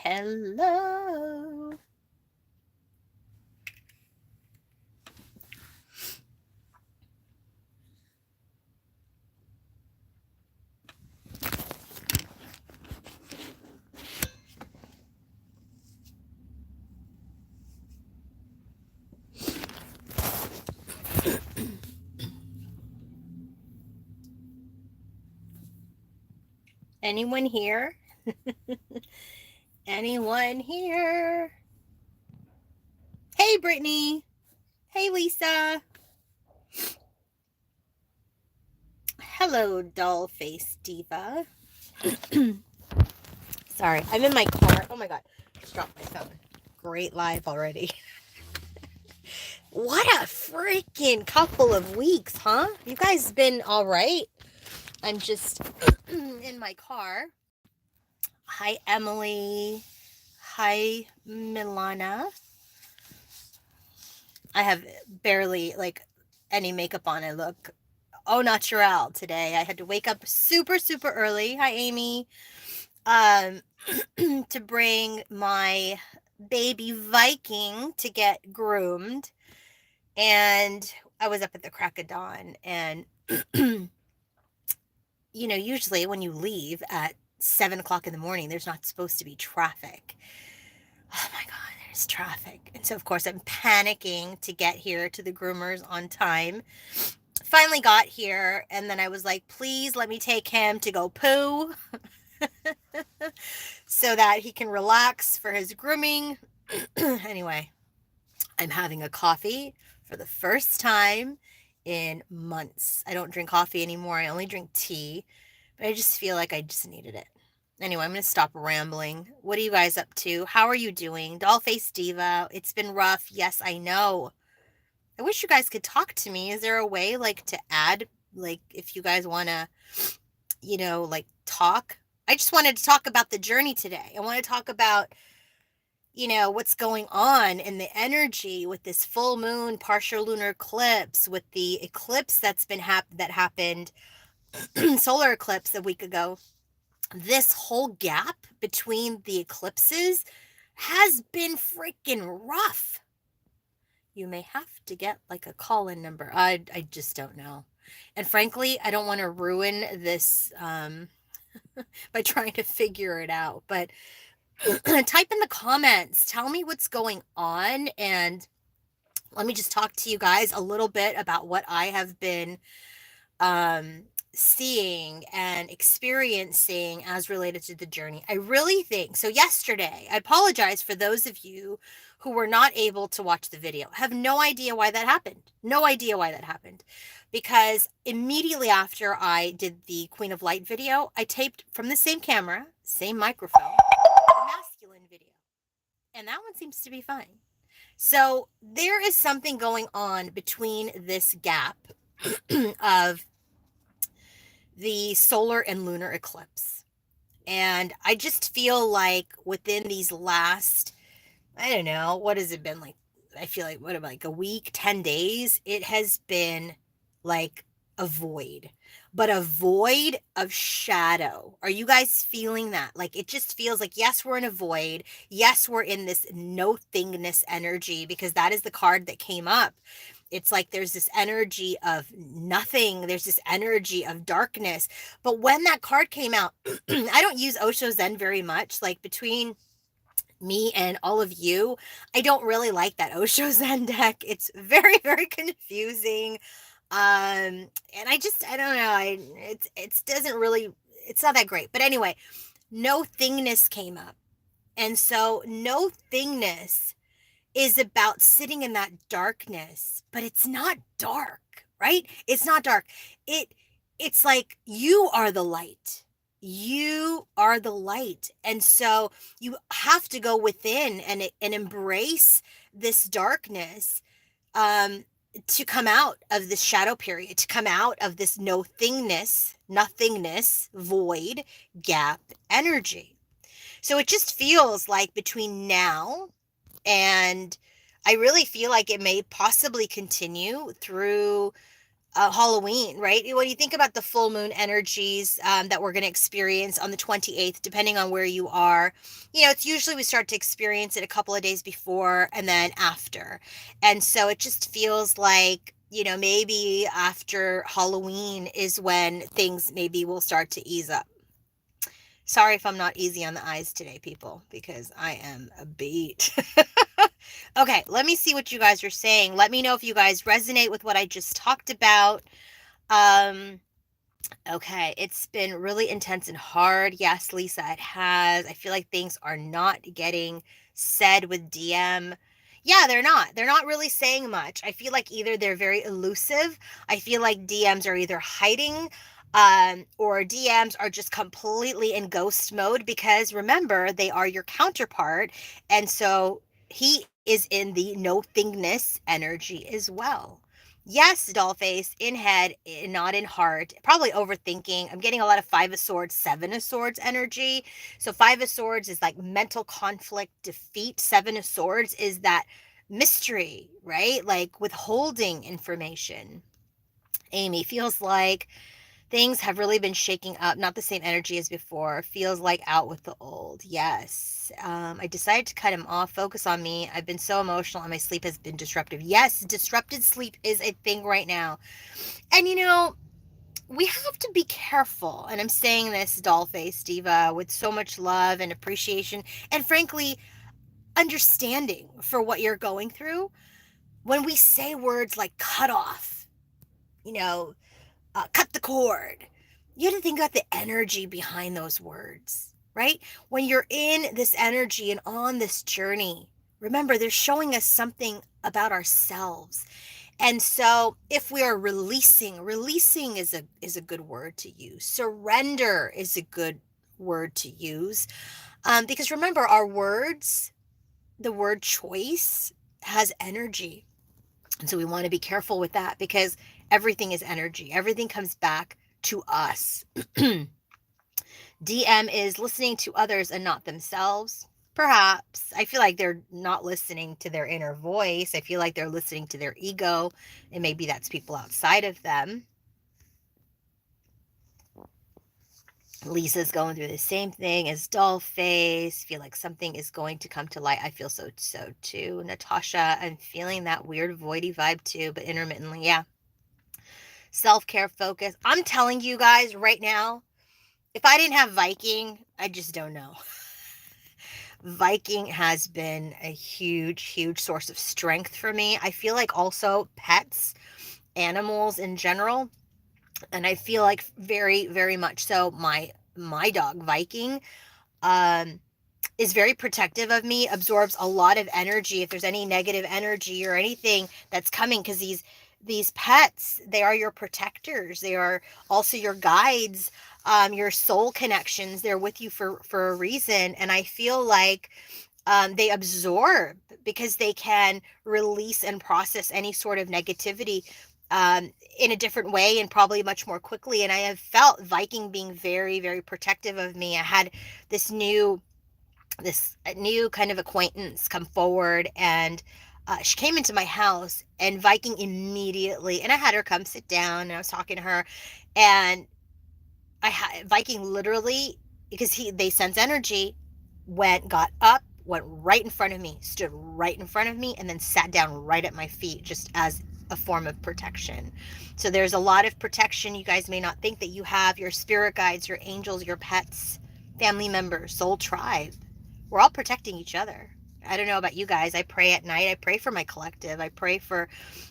Hello. Anyone here? Anyone here? Hey, Brittany. Hey, Lisa. Hello, doll face diva. Sorry, I'm in my car. Oh my god, just dropped my phone. Great live already. What a freaking couple of weeks, huh? You guys been all right? I'm just in my car. Hi, Emily. Hi, Milana. I have barely any makeup on. I look au naturel today. I had to wake up super, super early. Hi, Amy. To bring my baby Viking to get groomed. And I was up at the crack of dawn. And, usually when you leave at 7 o'clock in the morning, there's not supposed to be traffic. Oh my God, there's traffic. And so, of course, I'm panicking to get here to the groomers on time. Finally got here, and then I was like, please let me take him to go poo so that he can relax for his grooming. Anyway, I'm having a coffee for the first time in months. I don't drink coffee anymore. I only drink tea, but I just feel like I just needed it. Anyway, I'm going to stop rambling. What are you guys up to? How are you doing? Dollface Diva, it's been rough. Yes, I know. I wish you guys could talk to me. Is there a way to add, if you guys want to, talk? I just wanted to talk about the journey today. I want to talk about, what's going on in the energy with this full moon partial lunar eclipse, with the eclipse that's been that happened, solar eclipse a week ago. This whole gap between the eclipses has been freaking rough. You may have to get a call-in number. I just don't know. And frankly, I don't want to ruin this by trying to figure it out. But type in the comments. Tell me what's going on. And let me just talk to you guys a little bit about what I have been seeing and experiencing as related to the journey. I really think so. Yesterday, I apologize for those of you who were not able to watch the video. I have no idea why that happened. No idea why that happened. Because immediately after I did the Queen of Light video, I taped from the same camera, same microphone, a masculine video. And that one seems to be fine. So there is something going on between this gap of the solar and lunar eclipse. And I just feel like within these last, I don't know, what has it been like? I feel like a week, 10 days, it has been like a void, but a void of shadow. Are you guys feeling that? It just feels like, yes, we're in a void. Yes, we're in this no thingness energy, because that is the card that came up. It's like there's this energy of nothing. There's this energy of darkness. But when that card came out, I don't use Osho Zen very much. Between me and all of you, I don't really like that Osho Zen deck. It's very, very confusing. And I don't know. It doesn't really, it's not that great. But anyway, no thingness came up. And so no thingness is about sitting in that darkness, but it's not dark, right? It's not dark. It's like you are the light. You are the light. And so you have to go within and embrace this darkness to come out of this shadow period, to come out of this no thingness, nothingness, void, gap energy. So it just feels like between now and I really feel like it may possibly continue through Halloween, right? When you think about the full moon energies that we're going to experience on the 28th, depending on where you are, it's usually we start to experience it a couple of days before and then after. And so it just feels like, maybe after Halloween is when things maybe will start to ease up. Sorry if I'm not easy on the eyes today, people, because I am a beat. Okay, let me see what you guys are saying. Let me know if you guys resonate with what I just talked about. Um, okay, it's been really intense and hard. Yes, Lisa, it has. I feel like things are not getting said with DM. Yeah, they're not. They're not really saying much. I feel like either they're very elusive. I feel like DMs are either hiding or DMs are just completely in ghost mode because remember, they are your counterpart. And so he is in the no thingness energy as well. Yes, Dollface, in head, not in heart. Probably overthinking. I'm getting a lot of Five of Swords, Seven of Swords energy. So Five of Swords is like mental conflict, defeat. Seven of Swords is that mystery, right? Like withholding information. Amy feels like things have really been shaking up, not the same energy as before. Feels like out with the old. Yes. I decided to cut him off, focus on me. I've been so emotional and my sleep has been disruptive. Yes, disrupted sleep is a thing right now. And we have to be careful. And I'm saying this, Dollface Diva, with so much love and appreciation and frankly, understanding for what you're going through. When we say words like cut off, you know, cut the cord. You have to think about the energy behind those words, right? When you're in this energy and on this journey, remember they're showing us something about ourselves. And so if we are releasing is a good word to use. Surrender is a good word to use. Because remember our words, the word choice has energy. And so we want to be careful with that because everything is energy. Everything comes back to us. DM is listening to others and not themselves. Perhaps. I feel like they're not listening to their inner voice. I feel like they're listening to their ego, and maybe that's people outside of them. Lisa's going through the same thing as Dollface. Feel like something is going to come to light. I feel so too. Natasha, I'm feeling that weird voidy vibe too, but intermittently. Yeah. Self-care focus. I'm telling you guys right now, if I didn't have Viking, I just don't know. Viking has been a huge source of strength for me. I feel like also pets, animals in general, and I feel like very much so my dog Viking is very protective of me, absorbs a lot of energy if there's any negative energy or anything that's coming, because these pets, they are your protectors, they are also your guides, your soul connections. They're with you for a reason. And I feel like they absorb because they can release and process any sort of negativity in a different way and probably much more quickly. And I have felt Viking being very protective of me. I had this new kind of acquaintance come forward, and she came into my house, and Viking immediately, and I had her come sit down and I was talking to her, and Viking literally, because they sense energy, got up, went right in front of me, stood right in front of me, and then sat down right at my feet just as a form of protection. So there's a lot of protection you guys may not think that you have. Your spirit guides, your angels, your pets, family members, soul tribe. We're all protecting each other. I don't know about you guys. I pray at night. I pray for my collective. I pray for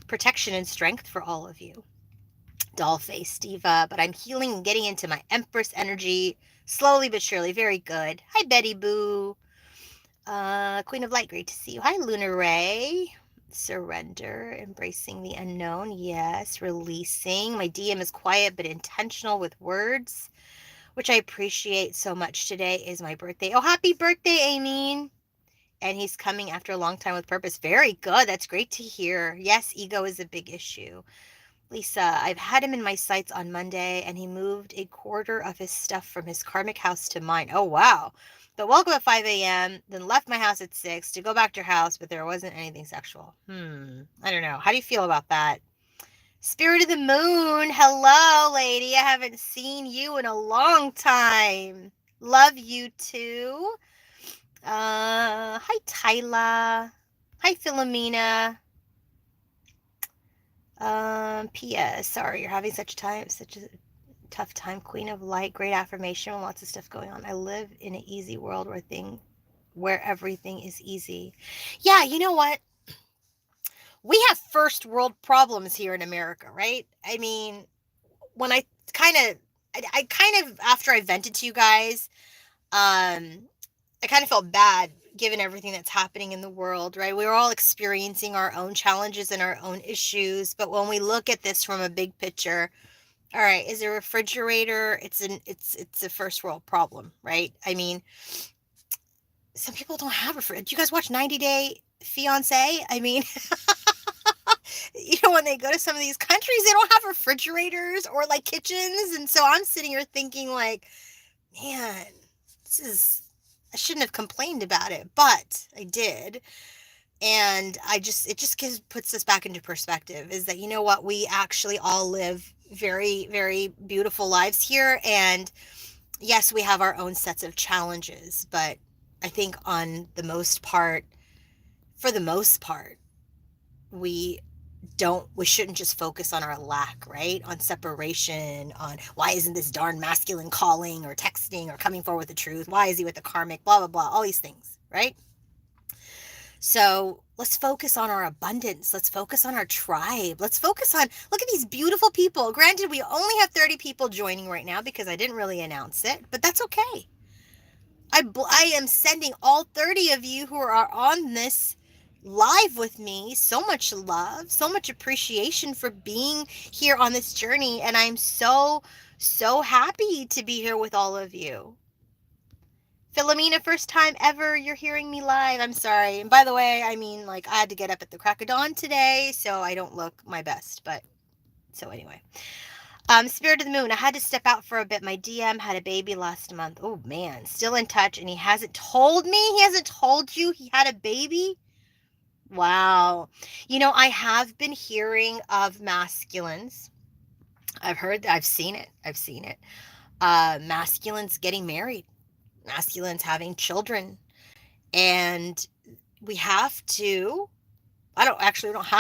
protection and strength for all of you. Dollface Diva, but I'm healing and getting into my Empress energy slowly but surely. Very good. Hi, Betty Boo. Queen of Light, great to see you. Hi, Lunar Ray. Surrender, embracing the unknown. Yes, releasing. My DM is quiet but intentional with words, which I appreciate so much. Today is my birthday. Oh, happy birthday, Aimeen. And he's coming after a long time with purpose. Very good. That's great to hear. Yes, ego is a big issue. Lisa, I've had him in my sights on Monday, and he moved a quarter of his stuff from his karmic house to mine. Oh, wow. But woke up at 5 a.m., then left my house at 6 to go back to her house, but there wasn't anything sexual. I don't know. How do you feel about that? Spirit of the moon, hello, lady. I haven't seen you in a long time. Love you too. Hi, Tyla. Hi, Philomena. P.S. Sorry, you're having such a tough time. Queen of Light, great affirmation, lots of stuff going on. I live in an easy world where everything is easy. Yeah, you know what? We have first world problems here in America, right? I mean, when I kind of, after I vented to you guys, I kind of felt bad given everything that's happening in the world, right? We're all experiencing our own challenges and our own issues, but when we look at this from a big picture, all right, is a refrigerator, it's a first world problem, right? I mean, some people don't have a fridge. Do you guys watch 90 Day Fiance? I mean, when they go to some of these countries, they don't have refrigerators or like kitchens. And so I'm sitting here thinking like, man, I shouldn't have complained about it, but I did. And it just puts us back into perspective, is that, you know what, we actually all live very, very beautiful lives here. And yes, we have our own sets of challenges, but I think for the most part, we we shouldn't just focus on our lack, right? On separation, on why isn't this darn masculine calling or texting or coming forward with the truth? Why is he with the karmic? Blah, blah, blah, all these things, right? So let's focus on our abundance. Let's focus on our tribe. Let's focus on, look at these beautiful people. Granted, we only have 30 people joining right now because I didn't really announce it, but that's okay. I am sending all 30 of you who are on this live with me so much love, so much appreciation for being here on this journey. And I'm so, so happy to be here with all of you. Philomena, first time ever you're hearing me live. I'm sorry. And by the way, I mean, like, I had to get up at the crack of dawn today, so I don't look my best. But so anyway. Spirit of the Moon, I had to step out for a bit. My DM had a baby last month. Oh man, still in touch, and he hasn't told me. He hasn't told you he had a baby? Wow. I have been hearing of masculines. I've seen it. Masculines getting married, masculines having children. And we don't have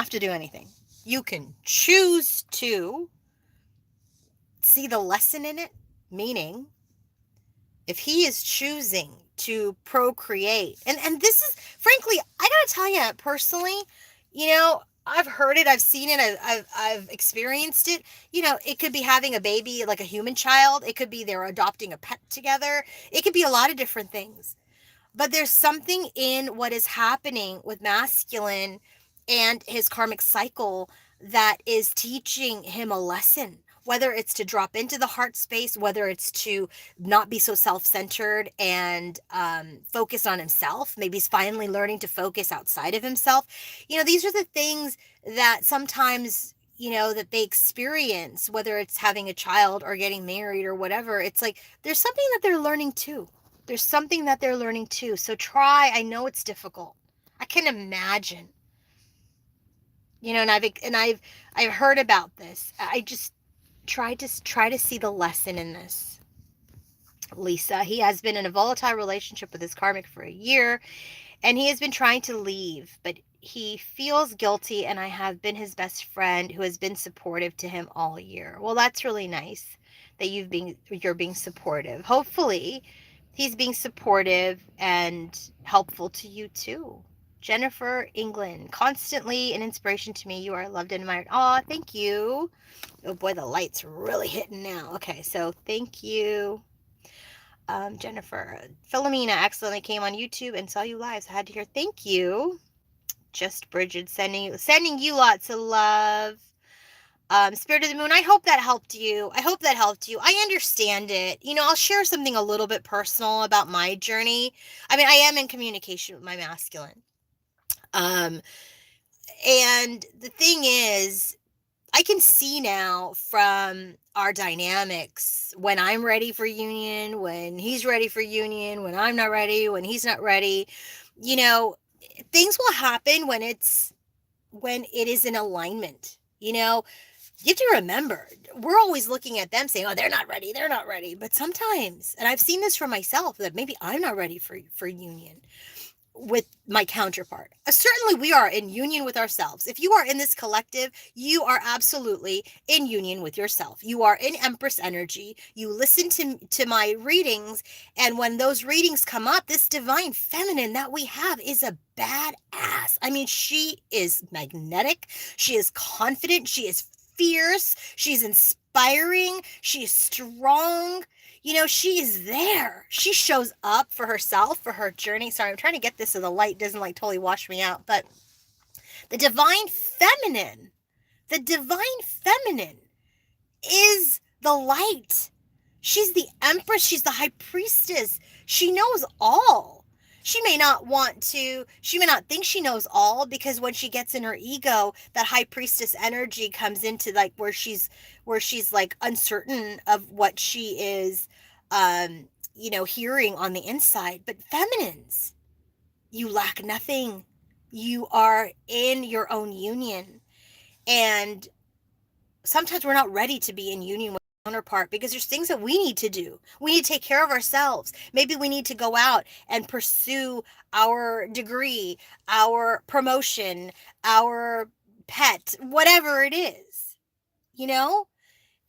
to do anything. You can choose to see the lesson in it, meaning if he is choosing to procreate, and this is, frankly, I gotta tell you personally, I've heard it, I've seen it, I've experienced it. It could be having a baby, like a human child. It could be they're adopting a pet together. It could be a lot of different things. But there's something in what is happening with masculine and his karmic cycle that is teaching him a lesson, whether it's to drop into the heart space, whether it's to not be so self-centered and focus on himself. Maybe he's finally learning to focus outside of himself. These are the things that sometimes, that they experience, whether it's having a child or getting married or whatever. It's like there's something that they're learning too. So try. I know it's difficult. I can imagine. And I've heard about this. I just try to see the lesson in this. Lisa, he has been in a volatile relationship with his karmic for a year, and he has been trying to leave, but he feels guilty, and I have been his best friend who has been supportive to him all year. Well, that's really nice that you're being supportive. Hopefully, he's being supportive and helpful to you too. Jennifer England, constantly an inspiration to me. You are loved and admired. Aw, thank you. Oh boy, the light's really hitting now. Okay, so thank you. Jennifer, Philomena accidentally came on YouTube and saw you live, so I had to hear thank you. Just Bridget sending you lots of love. Spirit of the Moon, I hope that helped you. I understand it. I'll share something a little bit personal about my journey. I mean, I am in communication with my masculine. And the thing is, I can see now from our dynamics when I'm ready for union, when he's ready for union, when I'm not ready, when he's not ready. Things will happen when it is in alignment. You have to remember, we're always looking at them saying, oh, they're not ready, they're not ready. But sometimes, and I've seen this for myself, that maybe I'm not ready for union with my counterpart. Certainly, we are in union with ourselves. If you are in this collective, you are absolutely in union with yourself. You are in Empress energy. You listen to my readings, and when those readings come up, this divine feminine that we have is a badass. I mean, she is magnetic. She is confident. She is fierce. She's inspiring. She is strong. You know, she is there. She shows up for herself, for her journey. Sorry, I'm trying to get this so the light doesn't like totally wash me out. But the divine feminine, the divine feminine is the light. She's the empress. She's the high priestess. She knows all. She may not think she knows all, because when she gets in her ego, that high priestess energy comes into like where she's like uncertain of what she is, hearing on the inside. But feminines, you lack nothing. You are in your own union. And sometimes we're not ready to be in union with our counterpart because there's things that we need to do. We need to take care of ourselves. Maybe we need to go out and pursue our degree, our promotion, our pet, whatever it is, you know?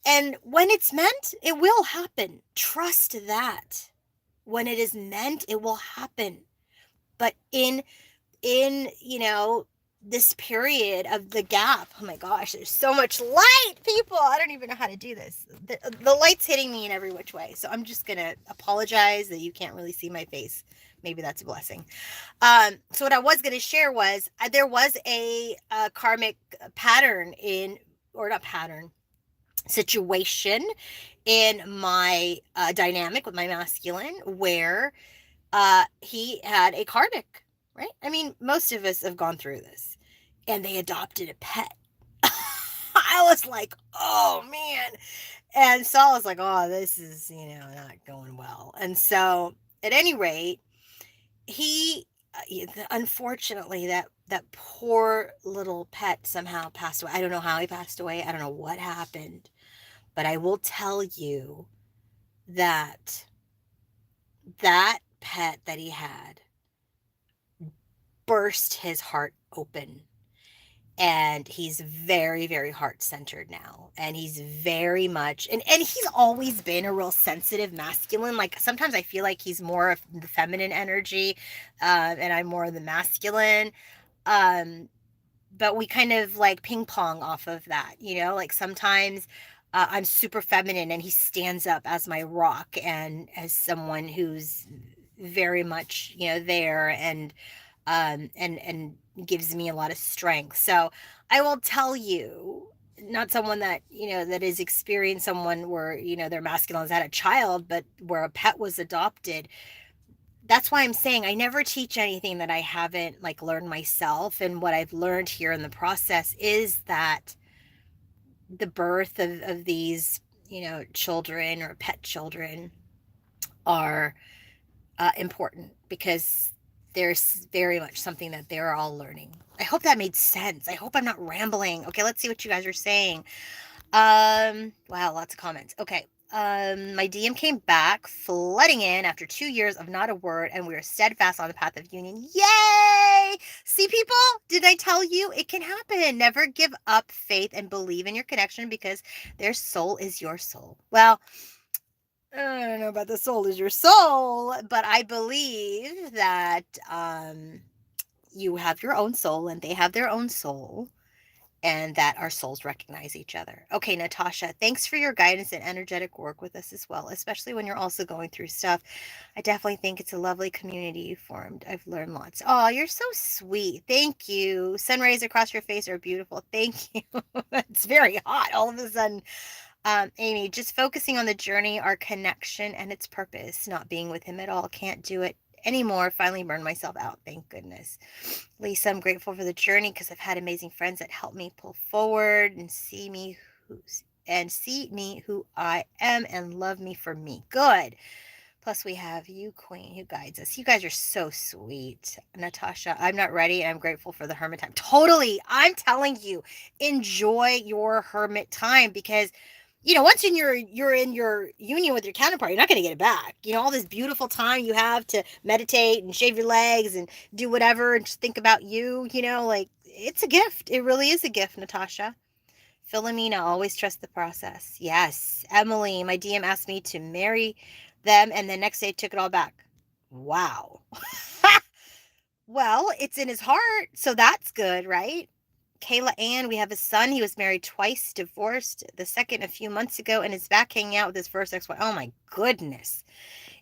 And when it's meant, it will happen. Trust that. When it is meant, it will happen. But in this period of the gap, oh my gosh, there's so much light, people. I don't even know how to do this. The light's hitting me in every which way. So I'm just going to apologize that you can't really see my face. Maybe that's a blessing. So what I was going to share was there was a karmic pattern situation in my dynamic with my masculine where he had a karmic, right? I mean, most of us have gone through this, and they adopted a pet. I was like, oh man. And so I was like, oh, this is, not going well. And so at any rate, he, unfortunately, that poor little pet somehow passed away. I don't know how he passed away. I don't know what happened, but I will tell you that pet that he had burst his heart open, and he's very, very heart-centered now, and he's very much, and he's always been a real sensitive masculine. Like sometimes I feel like he's more of the feminine energy, and I'm more of the masculine, but we kind of like ping pong off of that, like sometimes I'm super feminine and he stands up as my rock and as someone who's very much, there and gives me a lot of strength. So I will tell you, not someone that, that is experienced someone where, their masculine has had a child, but where a pet was adopted. That's why I'm saying I never teach anything that I haven't like learned myself. And what I've learned here in the process is that the birth of these, children or pet children are important, because there's very much something that they're all learning. I hope that made sense. I hope I'm not rambling. Okay, let's see what you guys are saying. Wow, lots of comments. Okay. My DM came back flooding in after 2 years of not a word, and we are steadfast on the path of union. Yay! See, people, did I tell you it can happen? Never give up faith and believe in your connection, because their soul is your soul. Well, I don't know about the soul is your soul, but I believe that you have your own soul and they have their own soul, and that our souls recognize each other. Okay, Natasha, thanks for your guidance and energetic work with us as well, especially when you're also going through stuff. I definitely think it's a lovely community you formed. I've learned lots. Oh, you're so sweet. Thank you. Sun rays across your face are beautiful. Thank you. It's very hot all of a sudden. Amy, just focusing on the journey, our connection, and its purpose. Not being with him at all. Can't do it anymore. Finally burned myself out. Thank goodness. Lisa, I'm grateful for the journey because I've had amazing friends that help me pull forward and see me who I am and love me for me. Good. Plus, we have you, Queen, who guides us. You guys are so sweet. Natasha, I'm not ready, and I'm grateful for the hermit time. Totally. I'm telling you, enjoy your hermit time because, once you're in your union with your counterpart, you're not going to get it back. All this beautiful time you have to meditate and shave your legs and do whatever and just think about you, like it's a gift. It really is a gift, Natasha. Philomena, always trust the process. Yes. Emily, my DM asked me to marry them and the next day took it all back. Wow. Well, it's in his heart, so that's good, right? Kayla Ann, we have a son. He was married twice, divorced the second a few months ago, and is back hanging out with his first ex-wife. Oh my goodness.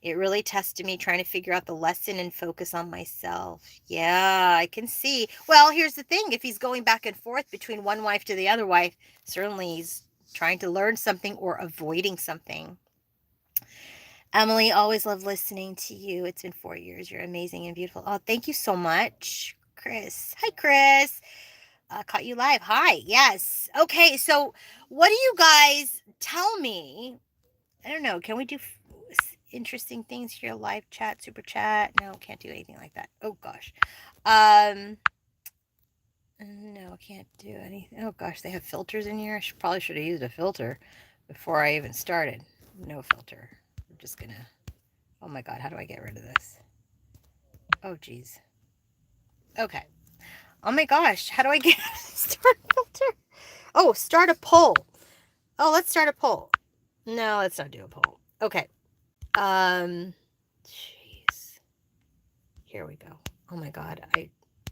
It really tested me trying to figure out the lesson and focus on myself. Yeah, I can see. Well, here's the thing. If he's going back and forth between one wife to the other wife, certainly he's trying to learn something or avoiding something. Emily, always love listening to you. It's been 4 years. You're amazing and beautiful. Oh, thank you so much, Chris. Hi, Chris. Caught you live. Hi. Yes. Okay. So what do you guys tell me? I don't know. Can we do interesting things here? Live chat, super chat? No, can't do anything like that. Oh gosh. No, can't do anything. Oh gosh, they have filters in here. Probably should have used a filter before I even started. No filter. I'm just gonna. Oh my god, how do I get rid of this? Oh geez. Okay. Oh my gosh, how do I get start a filter? Oh, start a poll. Oh, let's start a poll. No, let's not do a poll. Okay. Jeez. Here we go. Oh my god,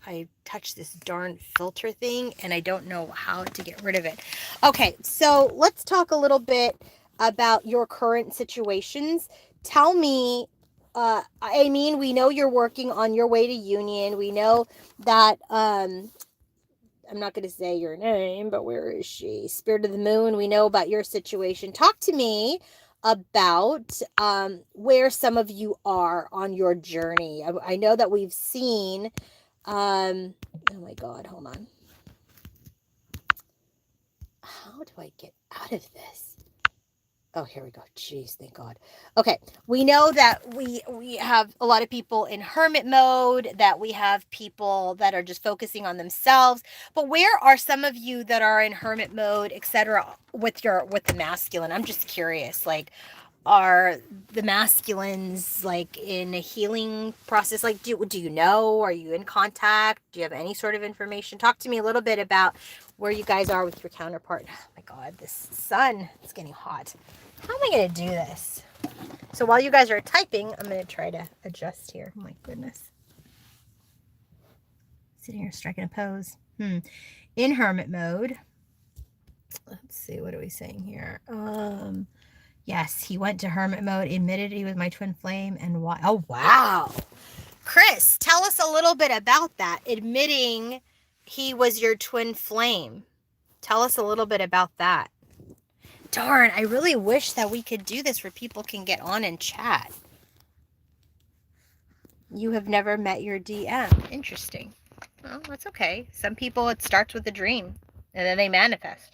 I touched this darn filter thing and I don't know how to get rid of it. Okay, so let's talk a little bit about your current situations. Tell me, I mean, we know you're working on your way to union. We know that, I'm not going to say your name, but where is she? Spirit of the Moon. We know about your situation. Talk to me about where some of you are on your journey. I know that we've seen, oh my God, hold on. How do I get out of this? Oh, here we go. Jeez, thank God. Okay, we know that we have a lot of people in hermit mode, that we have people that are just focusing on themselves. But where are some of you that are in hermit mode, etc., with the masculine? I'm just curious. Like, are the masculines like in a healing process? Like, do you know? Are you in contact? Do you have any sort of information? Talk to me a little bit about where you guys are with your counterpart. Oh my God, this sun is getting hot. How am I going to do this? So while you guys are typing, I'm going to try to adjust here. Oh my goodness. Sitting here striking a pose. In hermit mode. Let's see, what are we saying here? Yes, he went to hermit mode, admitted he was my twin flame, and why? Oh, wow. Chris, tell us a little bit about that. Admitting he was your twin flame. Tell us a little bit about that. Darn, I really wish that we could do this where people can get on and chat. You have never met your DM. Interesting. Well, that's okay. Some people, it starts with a dream, and then they manifest.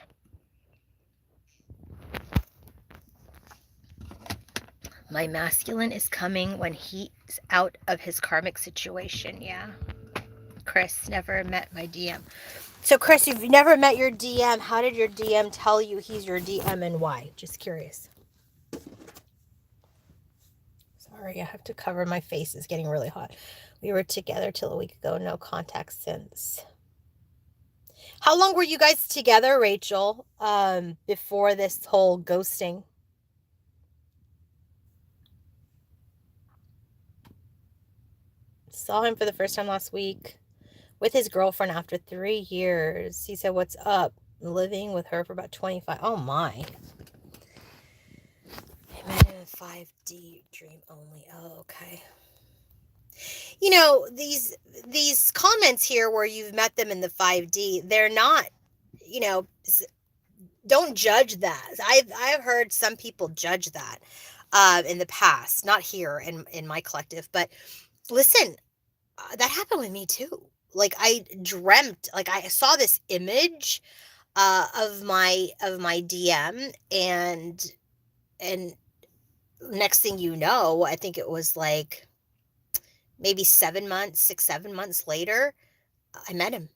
My masculine is coming when he's out of his karmic situation. Yeah. Chris, never met my DM. So, Chris, you've never met your DM. How did your DM tell you he's your DM and why? Just curious. Sorry, I have to cover my face. It's getting really hot. We were together till a week ago. No contact since. How long were you guys together, Rachel, before this whole ghosting? Saw him for the first time last week with his girlfriend after 3 years. He said, what's up? Living with her for about 25. Oh my. I met him in 5D dream only. Oh, okay. You know, these comments here where you've met them in the 5D, they're not, don't judge that. I've heard some people judge that in the past, not here in my collective, but listen, that happened with me too. Like I dreamt, like I saw this image of my DM and next thing you know, I think it was like maybe 7 months later, I met him.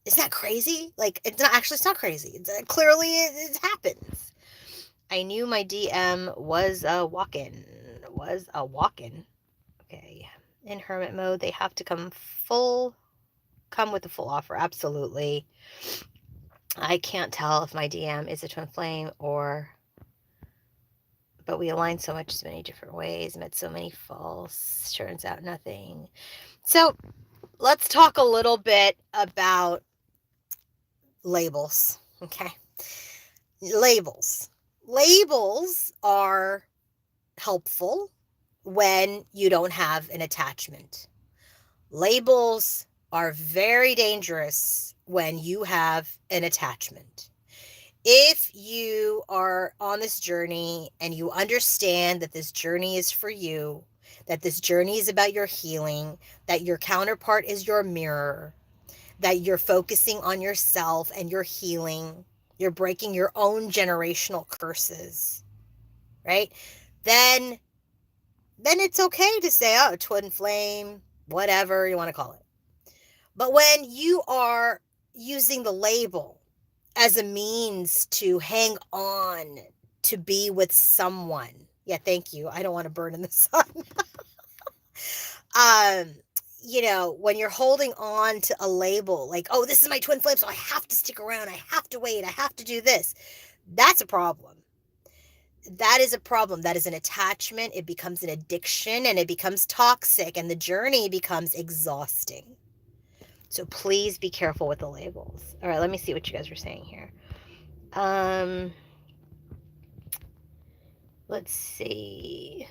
Isn't that crazy? Like, it's not crazy. Clearly it happens. I knew my DM was a walk-in. Okay. In Hermit Mode, they have to come with a full offer. Absolutely. I can't tell if my DM is a twin flame but we aligned so many different ways, met so many false, turns out nothing. So let's talk a little bit about labels, okay? Labels. Labels are helpful when you don't have an attachment. Labels are very dangerous when you have an attachment. If you are on this journey and you understand that this journey is for you, that this journey is about your healing, that your counterpart is your mirror, that you're focusing on yourself and your healing, you're breaking your own generational curses, right? Then it's okay to say, oh, twin flame, whatever you want to call it. But when you are using the label as a means to hang on, to be with someone. Yeah, thank you. I don't want to burn in the sun. When you're holding on to a label, like, oh, this is my twin flame, so I have to stick around, I have to wait, I have to do this. That's a problem. That is a problem. That is an attachment. It becomes an addiction and it becomes toxic and the journey becomes exhausting. So please be careful with the labels. All right, let me see what you guys are saying here. Let's see.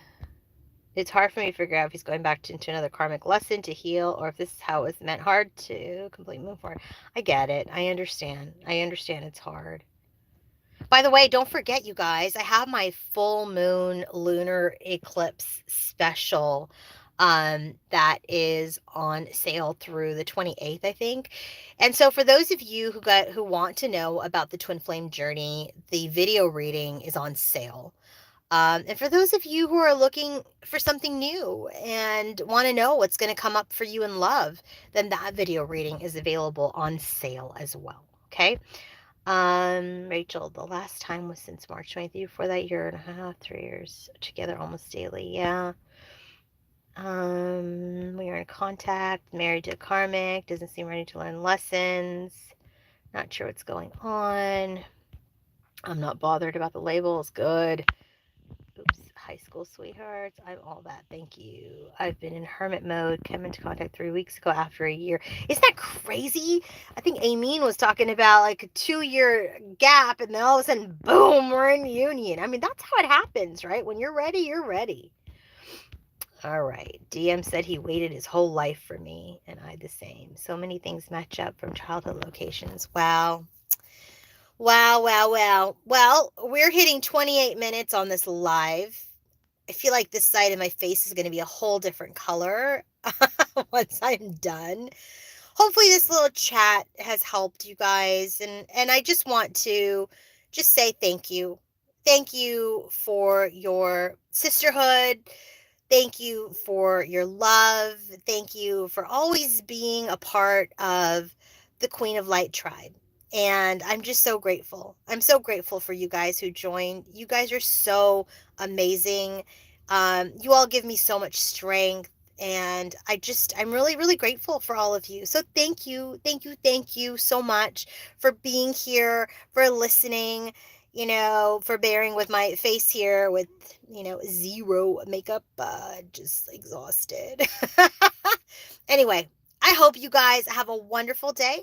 It's hard for me to figure out if he's going back into another karmic lesson to heal or if this is how it was meant. Hard to completely move forward. I get it. I understand. It's hard. By the way, don't forget, you guys, I have my full moon lunar eclipse special that is on sale through the 28th, I think. And so for those of you who want to know about the twin flame journey, the video reading is on sale. And for those of you who are looking for something new and want to know what's going to come up for you in love, then that video reading is available on sale as well. Okay. Rachel, the last time was since March 23rd. For that year and a half, 3 years together almost daily. Yeah. We are in contact, married to a karmic, doesn't seem ready to learn lessons. Not sure what's going on. I'm not bothered about the labels. Good. Oops, high school sweethearts. I'm all that. Thank you. I've been in hermit mode. Came into contact 3 weeks ago after a year. Isn't that crazy? I think Amin was talking about like a 2-year gap and then all of a sudden, boom, we're in union. I mean, that's how it happens, right? When you're ready, you're ready. All right. DM said he waited his whole life for me and I the same. So many things match up from childhood locations. Wow. Well, we're hitting 28 minutes on this live. I feel like this side of my face is going to be a whole different color once I'm done. Hopefully this little chat has helped you guys. And I just want to just say thank you. Thank you for your sisterhood. Thank you for your love. Thank you for always being a part of the Queen of Light tribe. And I'm just so grateful. I'm so grateful for you guys who joined. You guys are so amazing. You all give me so much strength. And I'm really, really grateful for all of you. So thank you so much for being here, for listening, for bearing with my face here with, zero makeup, just exhausted. Anyway, I hope you guys have a wonderful day.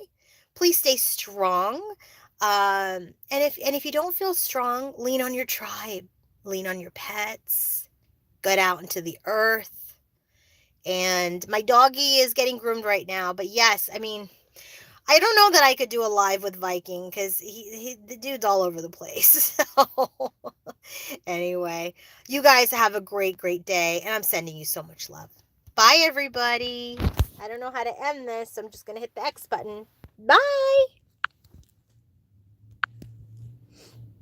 Please stay strong. And if you don't feel strong, lean on your tribe, lean on your pets, get out into the earth. And my doggy is getting groomed right now. But yes, I mean, I don't know that I could do a live with Viking because the dude's all over the place. So anyway, you guys have a great, great day. And I'm sending you so much love. Bye, everybody. I don't know how to end this. So I'm just going to hit the X button. Bye.